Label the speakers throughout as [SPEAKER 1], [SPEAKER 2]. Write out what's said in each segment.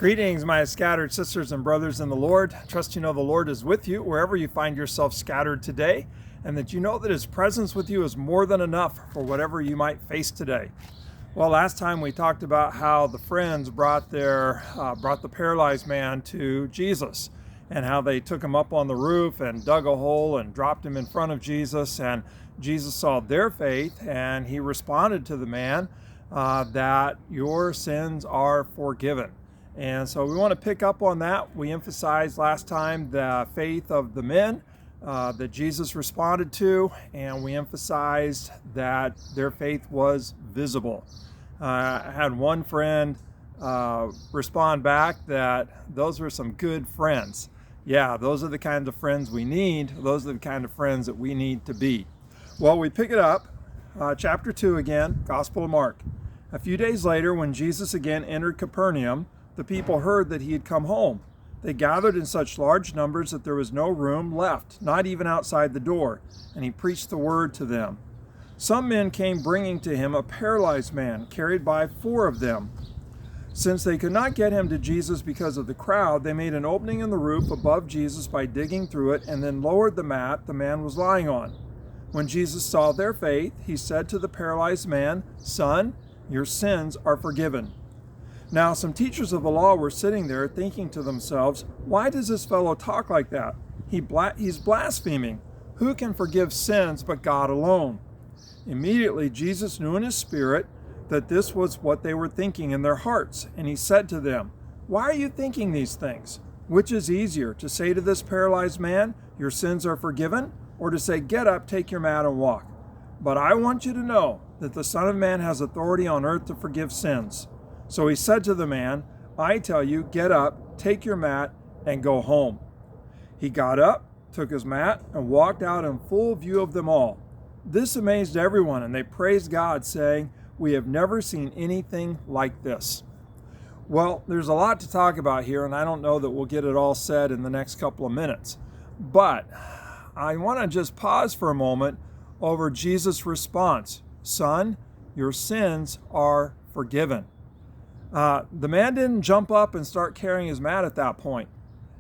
[SPEAKER 1] Greetings, my scattered sisters and brothers in the Lord. Trust you know the Lord is with you wherever you find yourself scattered today, and that you know that His presence with you is more than enough for whatever you might face today. Well, last time we talked about how the friends brought the paralyzed man to Jesus, and how they took him up on the roof and dug a hole and dropped him in front of Jesus, and Jesus saw their faith, and He responded to the man that your sins are forgiven. And so we want to pick up on that. We emphasized last time the faith of the men that Jesus responded to, and we emphasized that their faith was visible. I had one friend respond back that those were some good friends. Yeah, those are the kinds of friends we need. Those are the kind of friends that we need to be. Well, we pick it up, chapter 2 again, Gospel of Mark. A few days later, when Jesus again entered Capernaum, the people heard that He had come home. They gathered in such large numbers that there was no room left, not even outside the door, and He preached the word to them. Some men came bringing to Him a paralyzed man, carried by 4 of them. Since they could not get him to Jesus because of the crowd, they made an opening in the roof above Jesus by digging through it, and then lowered the mat the man was lying on. When Jesus saw their faith, He said to the paralyzed man, "Son, your sins are forgiven." Now some teachers of the law were sitting there thinking to themselves, "Why does this fellow talk like that? He's blaspheming. Who can forgive sins but God alone?" Immediately Jesus knew in His spirit that this was what they were thinking in their hearts, and He said to them, "Why are you thinking these things? Which is easier, to say to this paralyzed man, 'Your sins are forgiven,' or to say, 'Get up, take your mat and walk'? But I want you to know that the Son of Man has authority on earth to forgive sins." So He said to the man, "I tell you, get up, take your mat, and go home." He got up, took his mat, and walked out in full view of them all. This amazed everyone, and they praised God, saying, "We have never seen anything like this." Well, there's a lot to talk about here, and I don't know that we'll get it all said in the next couple of minutes. But I want to just pause for a moment over Jesus' response. "Son, your sins are forgiven." The man didn't jump up and start carrying his mat at that point.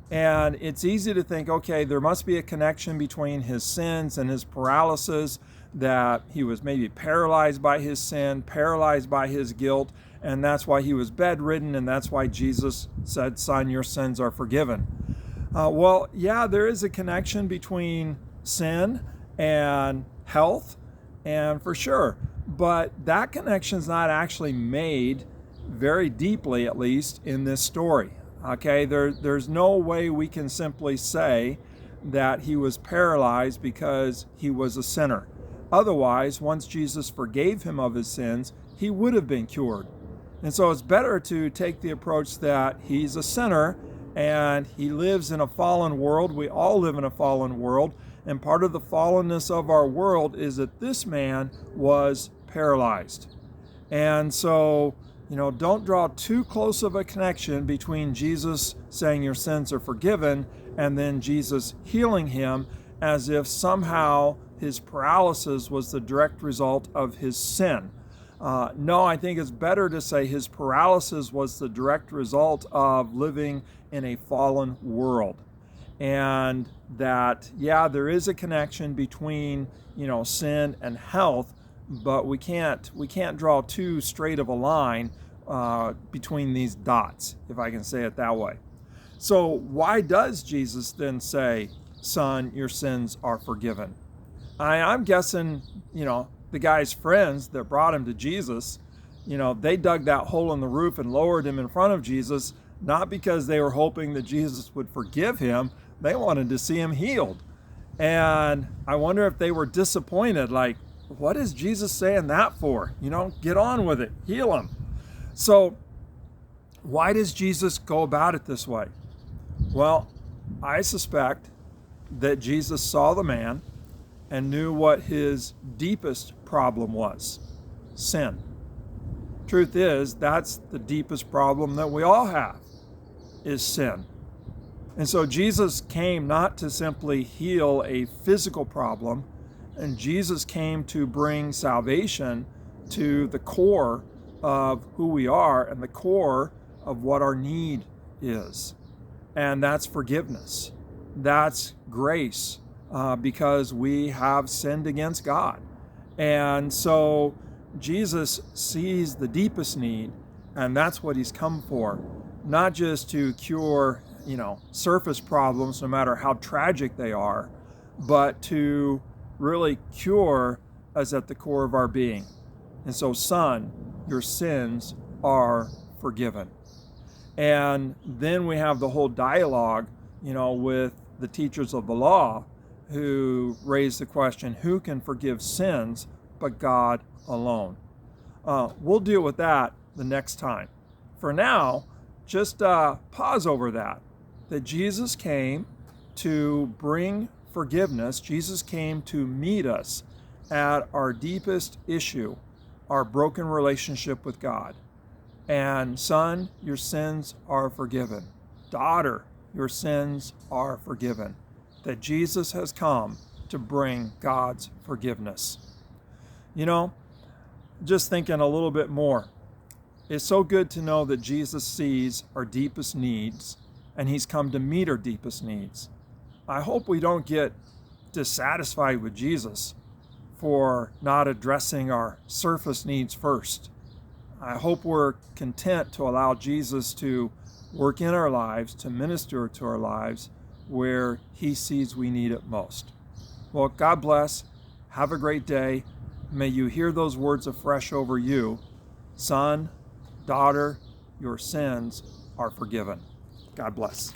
[SPEAKER 1] And it's easy to think, okay, there must be a connection between his sins and his paralysis, that he was maybe paralyzed by his sin, paralyzed by his guilt, and that's why he was bedridden, and that's why Jesus said, "Son, your sins are forgiven." Well, yeah, there is a connection between sin and health, and for sure, but that connection's not actually made very deeply, at least in this story. Okay, there's no way we can simply say that he was paralyzed because he was a sinner. Otherwise, once Jesus forgave him of his sins, he would have been cured. And so it's better to take the approach that he's a sinner and he lives in a fallen world. We all live in a fallen world, and part of the fallenness of our world is that this man was paralyzed. And so, don't draw too close of a connection between Jesus saying your sins are forgiven and then Jesus healing him, as if somehow his paralysis was the direct result of his sin. No, I think it's better to say his paralysis was the direct result of living in a fallen world. And that, yeah, there is a connection between, sin and health, but we can't draw too straight of a line between these dots, if I can say it that way. So why does Jesus then say, "Son, your sins are forgiven"? I'm guessing, the guy's friends that brought him to Jesus, they dug that hole in the roof and lowered him in front of Jesus, not because they were hoping that Jesus would forgive him. They wanted to see him healed. And I wonder if they were disappointed, like, what is Jesus saying that for? Get on with it, heal him. So why does Jesus go about it this way? Well, I suspect that Jesus saw the man and knew what his deepest problem was: sin. Truth is, that's the deepest problem that we all have, is sin. And so Jesus came not to simply heal a physical problem, and Jesus came to bring salvation to the core of who we are and the core of what our need is, and that's forgiveness. That's grace, because we have sinned against God. And so Jesus sees the deepest need, and that's what he's come for. Not just to cure, surface problems, no matter how tragic they are, but to really cure us at the core of our being. And so, son, your sins are forgiven. And then we have the whole dialogue, with the teachers of the law who raise the question, who can forgive sins but God alone? We'll deal with that the next time. For now, just pause over that Jesus came to bring forgiveness. Jesus came to meet us at our deepest issue, our broken relationship with God. And son, your sins are forgiven. Daughter, your sins are forgiven. That Jesus has come to bring God's forgiveness. Just thinking a little bit more. It's so good to know that Jesus sees our deepest needs, and he's come to meet our deepest needs. I hope we don't get dissatisfied with Jesus for not addressing our surface needs first. I hope we're content to allow Jesus to work in our lives, to minister to our lives where he sees we need it most. Well, God bless. Have a great day. May you hear those words afresh over you. Son, daughter, your sins are forgiven. God bless.